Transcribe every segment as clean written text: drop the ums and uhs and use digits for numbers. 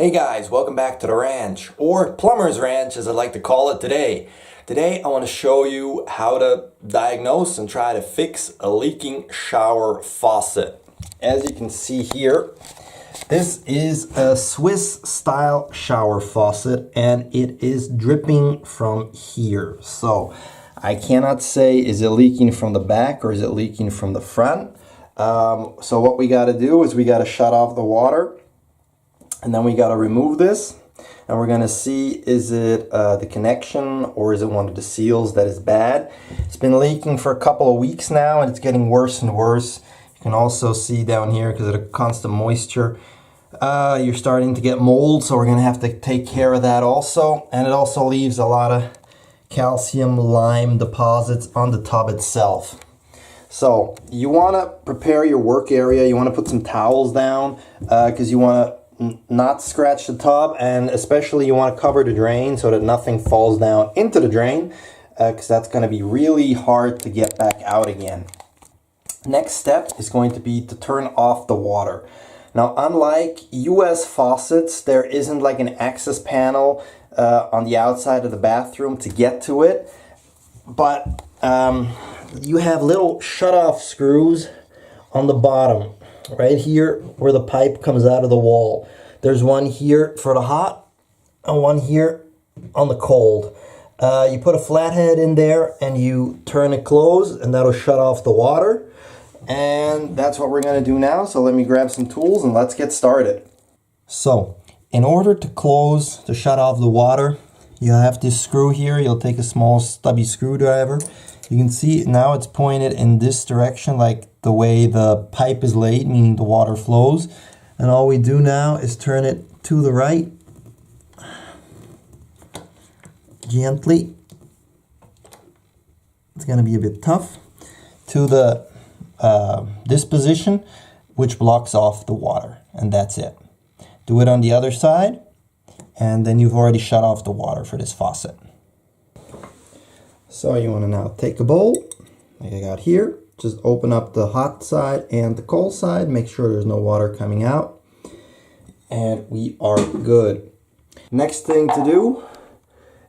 Hey guys, welcome back to the ranch, or Plumber's Ranch as I like to call it today. Today I want to show you how to diagnose and try to fix a leaking shower faucet. As you can see here, this is a Swiss style shower faucet and it is dripping from here. So I cannot say is it leaking from the back or is it leaking from the front. So what we got to do is we got to shut off the water. And then we got to remove this and we're going to see is it the connection or is it one of the seals that is bad. It's been leaking for a couple of weeks now and it's getting worse and worse. You can also see down here because of the constant moisture you're starting to get mold, so we're going to have to take care of that also. And it also leaves a lot of calcium lime deposits on the tub itself. So you want to prepare your work area. You want to put some towels down because you want to not scratch the tub, and especially you want to cover the drain so that nothing falls down into the drain because that's going to be really hard to get back out again. Next step is going to be to turn off the water. Now, unlike US faucets, there isn't like an access panel on the outside of the bathroom to get to it, but you have little shutoff screws on the bottom right here where the pipe comes out of the wall. There's one here for the hot and one here on the cold. You put a flathead in there and you turn it closed and that'll shut off the water. And that's what we're going to do now. So let me grab some tools and let's get started. So in order to close, to shut off the water, you have this screw here. You'll take a small stubby screwdriver. You can see now it's pointed in this direction, like the way the pipe is laid, meaning the water flows. And all we do now is turn it to the right, gently. It's going to be a bit tough. To the this position, which blocks off the water, and that's it. Do it on the other side, and then you've already shut off the water for this faucet. So you want to now take a bowl, like I got here, just open up the hot side and the cold side, make sure there's no water coming out, and we are good. Next thing to do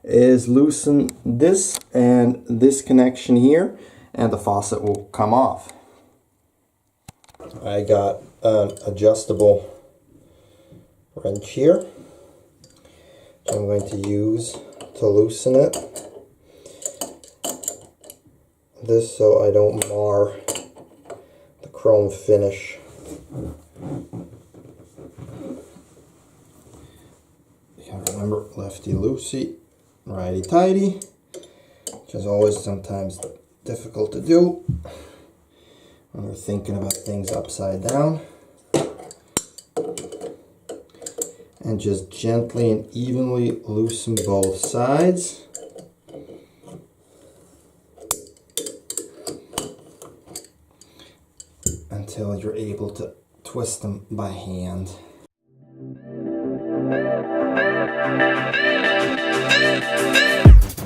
is loosen this and this connection here, and the faucet will come off. I got an adjustable wrench here, which I'm going to use to loosen it. This so I don't mar the chrome finish. You gotta remember, lefty loosey, righty tighty, which is always sometimes difficult to do when we're thinking about things upside down. And just gently and evenly loosen both sides. Until you're able to twist them by hand.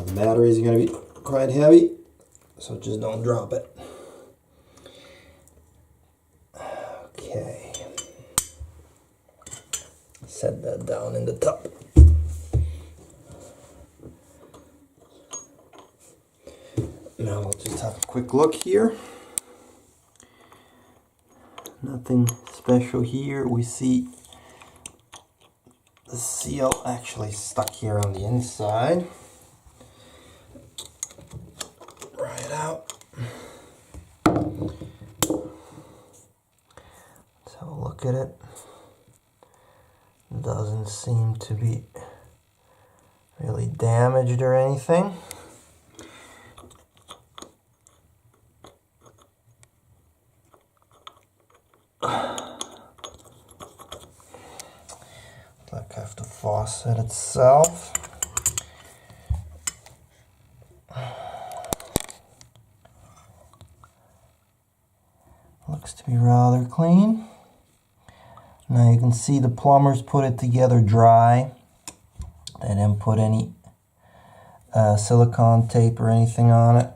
The batteries are going to be quite heavy, so just don't drop it. Okay. Set that down in the tub. Now we'll just have a quick look here. Nothing special here. We see the seal actually stuck here on the inside. Right out. Let's have a look at it. Doesn't seem to be really damaged or anything. Look at the faucet itself. Looks to be rather clean. Now you can see the plumbers put it together dry. They didn't put any silicone tape or anything on it.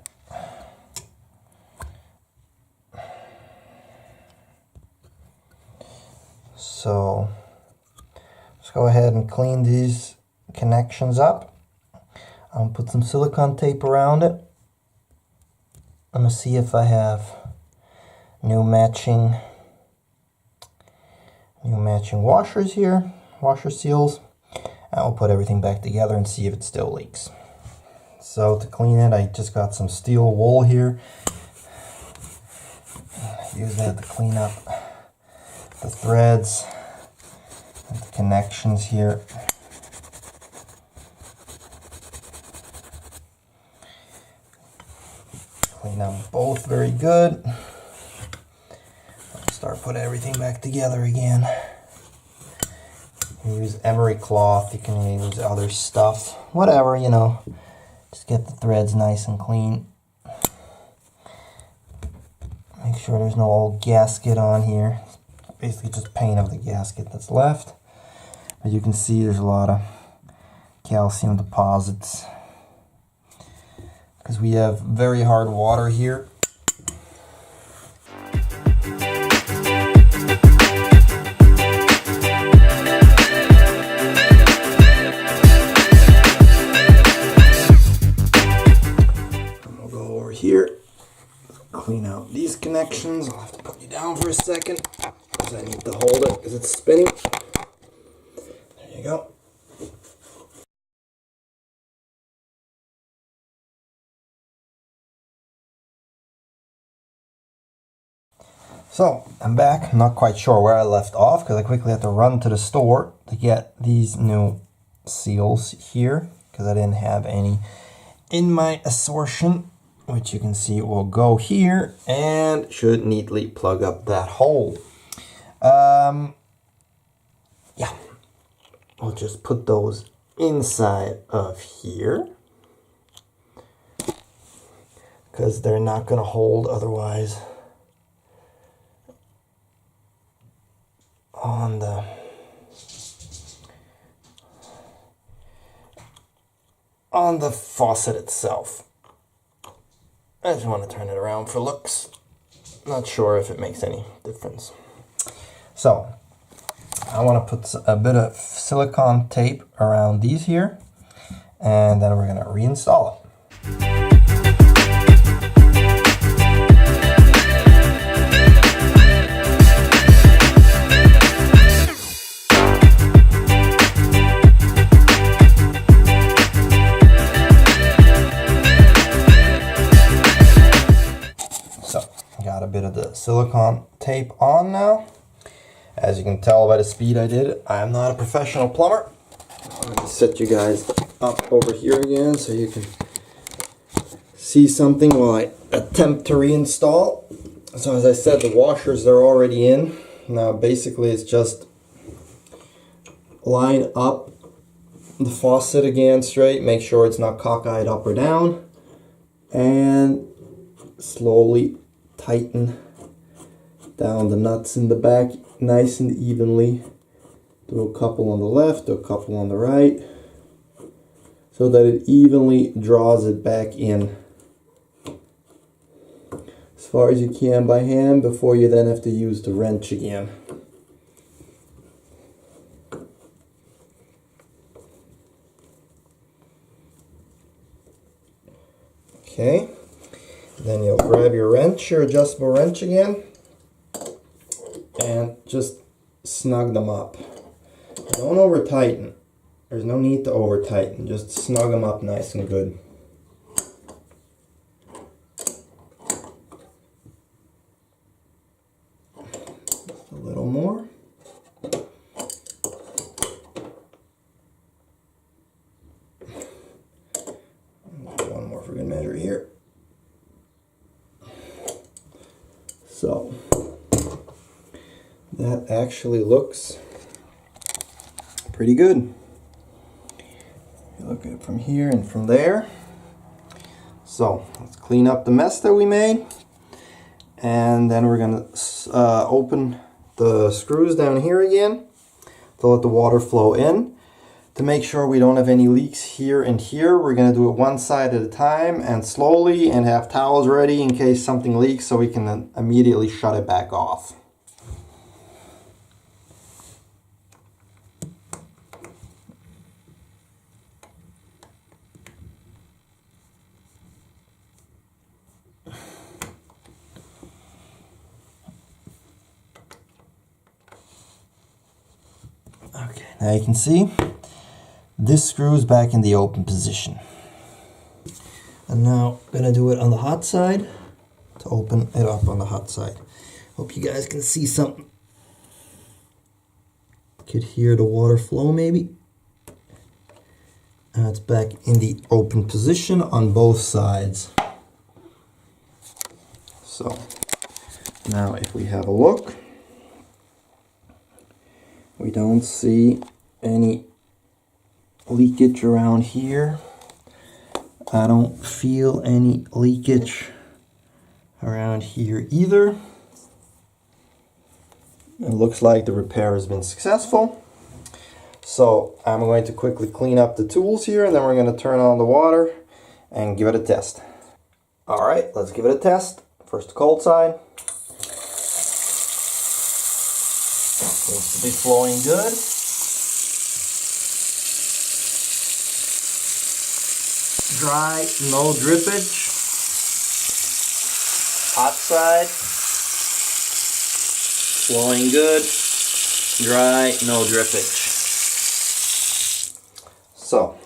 So go ahead and clean these connections up. I'm gonna put some silicone tape around it. I'm gonna see if I have new matching washers here, washer seals. And we'll put everything back together and see if it still leaks. So to clean it, I just got some steel wool here. Use that to clean up the threads and the connections here. Clean them both very good. I'll start putting everything back together again. You can use emery cloth, you can use other stuff, whatever, you know. Just get the threads nice and clean. Make sure there's no old gasket on here. Basically just paint of the gasket that's left. But you can see there's a lot of calcium deposits because we have very hard water here. And we'll go over here, clean out these connections. I'll have to put you down for a second because I need to hold it because it's spinning. There you go. So I'm back. I'm not quite sure where I left off because I quickly had to run to the store to get these new seals here because I didn't have any in my assortment, which you can see will go here and should neatly plug up that hole. Yeah, I'll just put those inside of here because they're not going to hold otherwise on the faucet itself. I just want to turn it around for looks. Not sure if it makes any difference. So I want to put a bit of silicone tape around these here, and then we're going to reinstall it. Got a bit of the silicone tape on now. As you can tell by the speed I did it, I am not a professional plumber. I'm going to set you guys up over here again so you can see something while I attempt to reinstall. So as I said, the washers are already in. Now basically it's just line up the faucet again straight, make sure it's not cockeyed up or down, and slowly tighten down the nuts in the back nice and evenly. Do a couple on the left, do a couple on the right, so that it evenly draws it back in as far as you can by hand before you then have to use the wrench again. Okay. Then you'll grab your wrench, your adjustable wrench again, and just snug them up. Don't over tighten. There's no need to over tighten. Just snug them up nice and good. Just a little more. One more for good measure here. So that actually looks pretty good. You look at it from here and from there. So let's clean up the mess that we made, and then we're gonna open the screws down here again to let the water flow in. To make sure we don't have any leaks here and here, we're going to do it one side at a time and slowly, and have towels ready in case something leaks so we can then immediately shut it back off. Okay, now you can see this screws back in the open position. And now I'm gonna do it on the hot side to open it up on the hot side. Hope you guys can see something. Could hear the water flow maybe. And it's back in the open position on both sides. So now if we have a look, we don't see any leakage around here. I don't feel any leakage around here either. It looks like the repair has been successful. So I'm going to quickly clean up the tools here, and then we're going to turn on the water and give it a test. All right, let's give it a test. First the cold side. Seems to be flowing good. Dry, no drippage. Hot side. Flowing good. Dry, no drippage. So,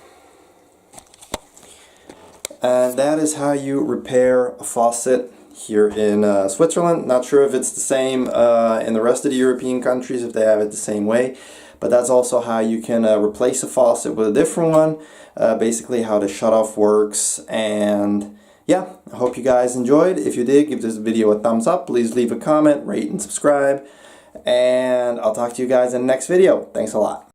and that is how you repair a faucet here in Switzerland. Not sure if it's the same in the rest of the European countries, if they have it the same way, but that's also how you can replace a faucet with a different one, basically how the shutoff works. And yeah, I hope you guys enjoyed. If you did, give this video a thumbs up, please leave a comment, rate and subscribe, and I'll talk to you guys in the next video. Thanks a lot.